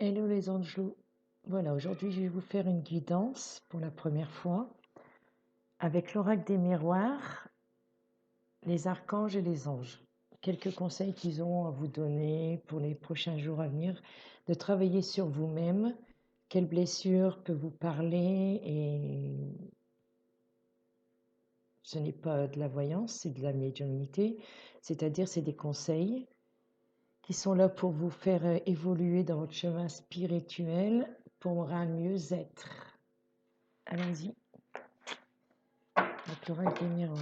Hello les anges. Voilà, aujourd'hui je vais vous faire une guidance pour la première fois avec l'oracle des miroirs, les archanges et les anges. Quelques conseils qu'ils ont à vous donner pour les prochains jours à venir, de travailler sur vous-même, quelle blessure peut vous parler, et ce n'est pas de la voyance, c'est de la médiumnité, c'est-à-dire c'est des conseils qui sont là pour vous faire évoluer dans votre chemin spirituel pour un mieux-être. Allons-y, avec l'oracle des miroirs.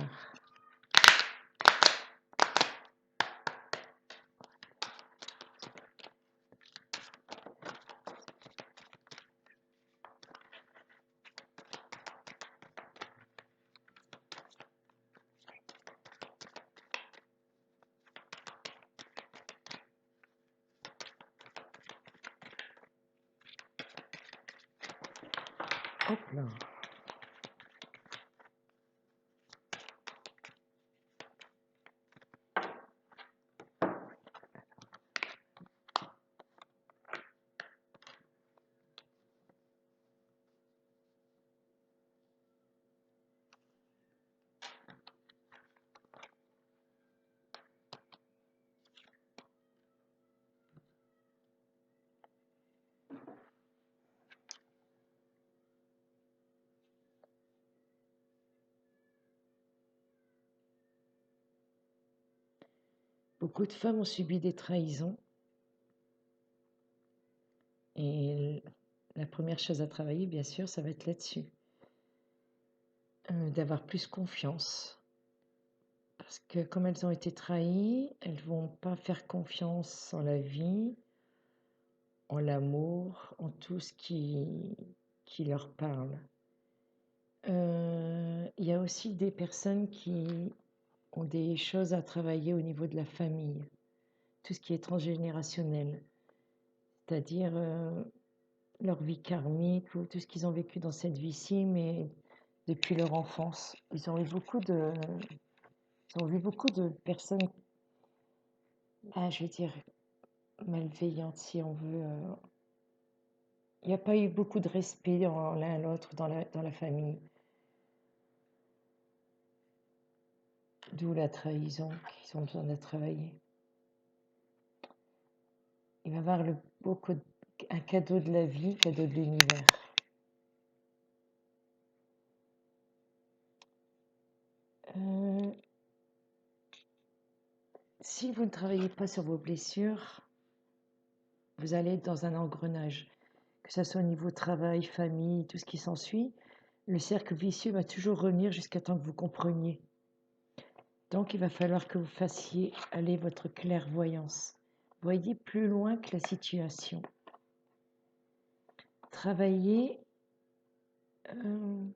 Hop là. Beaucoup de femmes ont subi des trahisons et la première chose à travailler, bien sûr, ça va être là-dessus. D'avoir plus confiance. Parce que comme elles ont été trahies, elles vont pas faire confiance en la vie, en l'amour, en tout ce qui leur parle. Il y a aussi des personnes qui ont des choses à travailler au niveau de la famille, tout ce qui est transgénérationnel, c'est-à-dire leur vie karmique ou tout ce qu'ils ont vécu dans cette vie-ci, mais depuis leur enfance. Ils ont vu beaucoup de personnes, je vais dire, malveillantes, si on veut. Il n'y a pas eu beaucoup de respect en l'un à l'autre dans la famille. D'où la trahison qu'ils ont besoin de travailler. Il va y avoir un cadeau de la vie, cadeau de l'univers. Si vous ne travaillez pas sur vos blessures, vous allez être dans un engrenage, que ce soit au niveau travail, famille, tout ce qui s'ensuit. Le cercle vicieux va toujours revenir jusqu'à temps que vous compreniez. Donc il va falloir que vous fassiez aller votre clairvoyance. Voyez plus loin que la situation. Travaillez, je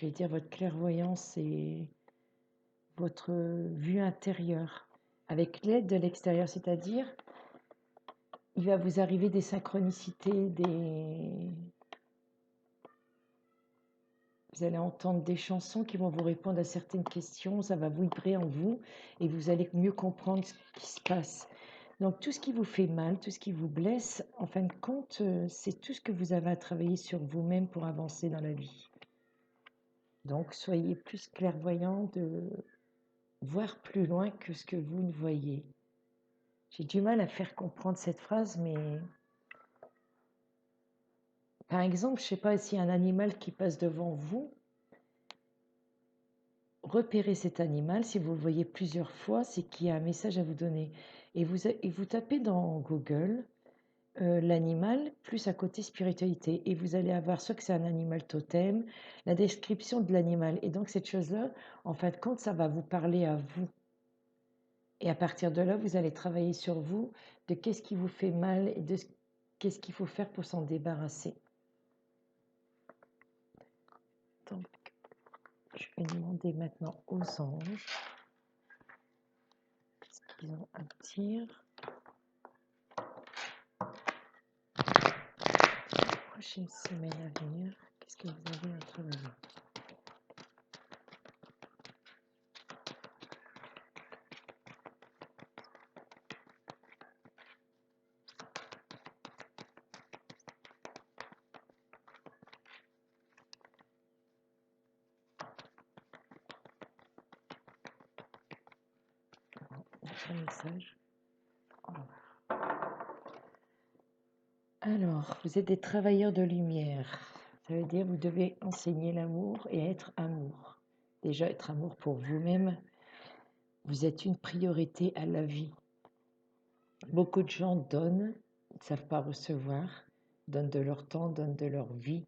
vais dire votre clairvoyance et votre vue intérieure, avec l'aide de l'extérieur, c'est-à-dire il va vous arriver des synchronicités, vous allez entendre des chansons qui vont vous répondre à certaines questions, ça va vibrer en vous et vous allez mieux comprendre ce qui se passe. Donc tout ce qui vous fait mal, tout ce qui vous blesse, en fin de compte, c'est tout ce que vous avez à travailler sur vous-même pour avancer dans la vie. Donc soyez plus clairvoyant, de voir plus loin que ce que vous ne voyez. J'ai du mal à faire comprendre cette phrase, mais par exemple, je ne sais pas s'il y a un animal qui passe devant vous, repérez cet animal, si vous le voyez plusieurs fois, c'est qu'il y a un message à vous donner. Et vous tapez dans Google l'animal plus à côté spiritualité, et vous allez avoir soit que c'est un animal totem, la description de l'animal. Et donc cette chose-là, en fin de compte, ça va vous parler à vous. Et à partir de là, vous allez travailler sur vous, de qu'est-ce qui vous fait mal et de qu'est-ce qu'il faut faire pour s'en débarrasser. Donc, je vais demander maintenant aux anges ce qu'ils ont à dire. La prochaine semaine à venir, qu'est-ce que vous avez à travailler? son message. Alors, vous êtes des travailleurs de lumière. Ça veut dire que vous devez enseigner l'amour et être amour. Déjà, être amour pour vous-même. Vous êtes une priorité à la vie. Beaucoup de gens donnent, ils ne savent pas recevoir, donnent de leur temps, donnent de leur vie,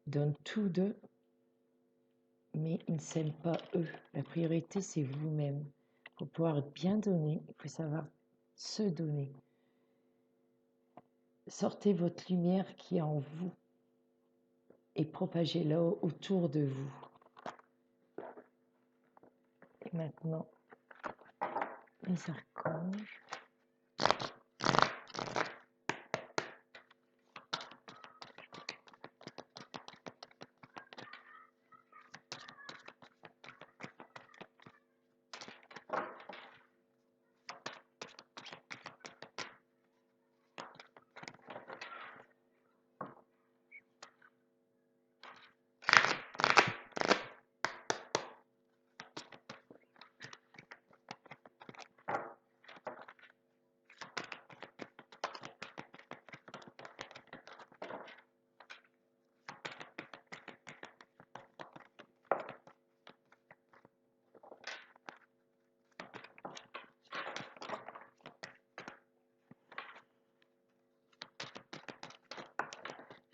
donnent tout d'eux, mais ils ne s'aiment pas eux. La priorité, c'est vous-même. Pour pouvoir bien donner, il faut savoir se donner. Sortez votre lumière qui est en vous et propagez-la autour de vous. Et maintenant, les archanges.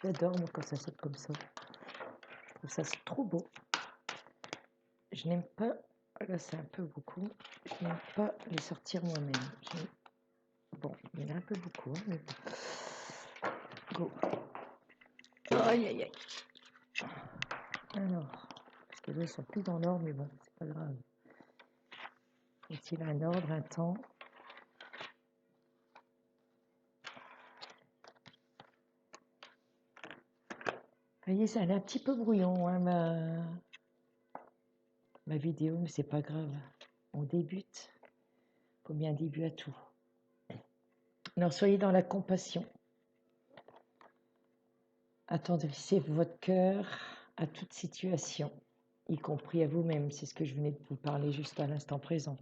J'adore moi, quand ça saute comme ça. Je trouve ça c'est trop beau. Je n'aime pas, là c'est un peu beaucoup, je n'aime pas les sortir moi-même. Bon, il y en a un peu beaucoup, hein, mais bon. Go. Aïe aïe aïe. Alors, parce que là ils sont plus dans l'ordre, mais bon, c'est pas grave. Est-il un ordre, un temps? Vous voyez, ça elle est un petit peu brouillon, hein, ma vidéo, mais c'est pas grave. On débute. Faut bien un début à tout. Alors, soyez dans la compassion. Attendrissez votre cœur à toute situation, y compris à vous-même. C'est ce que je venais de vous parler juste à l'instant présent.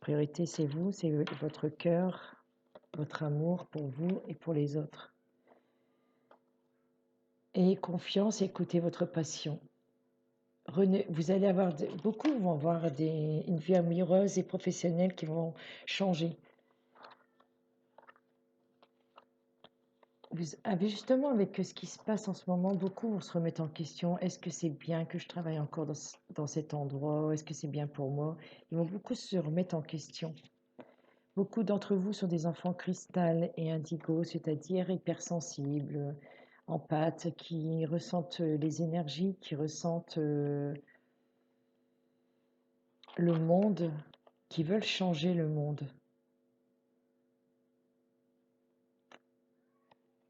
Priorité, c'est vous, c'est votre cœur, votre amour pour vous et pour les autres. Ayez confiance, écoutez votre passion. Vous allez avoir, beaucoup vont avoir une vie amoureuse et professionnelle qui vont changer. Vous avez justement, avec ce qui se passe en ce moment, beaucoup vont se remettre en question. Est-ce que c'est bien que je travaille encore dans cet endroit? Est-ce que c'est bien pour moi? Ils vont beaucoup se remettre en question. Beaucoup d'entre vous sont des enfants cristal et indigo, c'est-à-dire hypersensibles, empathes, qui ressentent les énergies, qui ressentent le monde, qui veulent changer le monde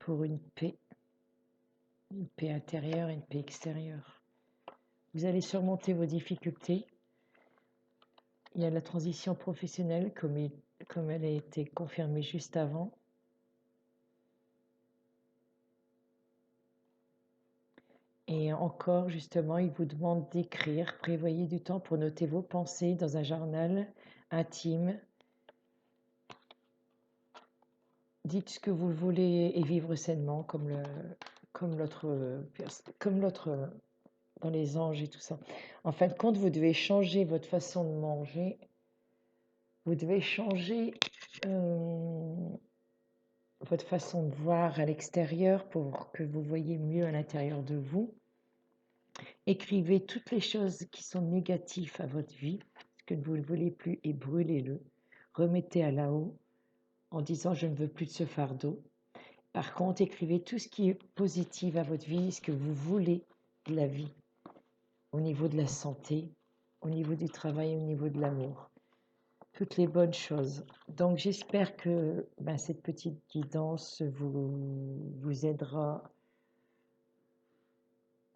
pour une paix intérieure et une paix extérieure. Vous allez surmonter vos difficultés. Il y a la transition professionnelle, comme elle a été confirmée juste avant. Et encore, justement, il vous demande d'écrire. Prévoyez du temps pour noter vos pensées dans un journal intime. Dites ce que vous voulez et vivre sainement, comme l'autre dans les anges et tout ça. En fin de compte, vous devez changer votre façon de manger. Vous devez changer votre façon de voir à l'extérieur pour que vous voyez mieux à l'intérieur de vous. Écrivez toutes les choses qui sont négatives à votre vie, ce que vous ne voulez plus, et brûlez-le. Remettez à là-haut en disant je ne veux plus de ce fardeau. Par contre, écrivez tout ce qui est positif à votre vie, ce que vous voulez de la vie, au niveau de la santé, au niveau du travail, au niveau de l'amour. Toutes les bonnes choses. Donc j'espère que cette petite guidance vous aidera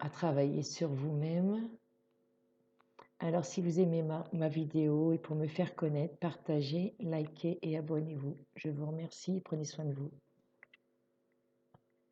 à travailler sur vous-même. Alors si vous aimez ma vidéo et pour me faire connaître, partagez, likez et abonnez-vous. Je vous remercie, prenez soin de vous.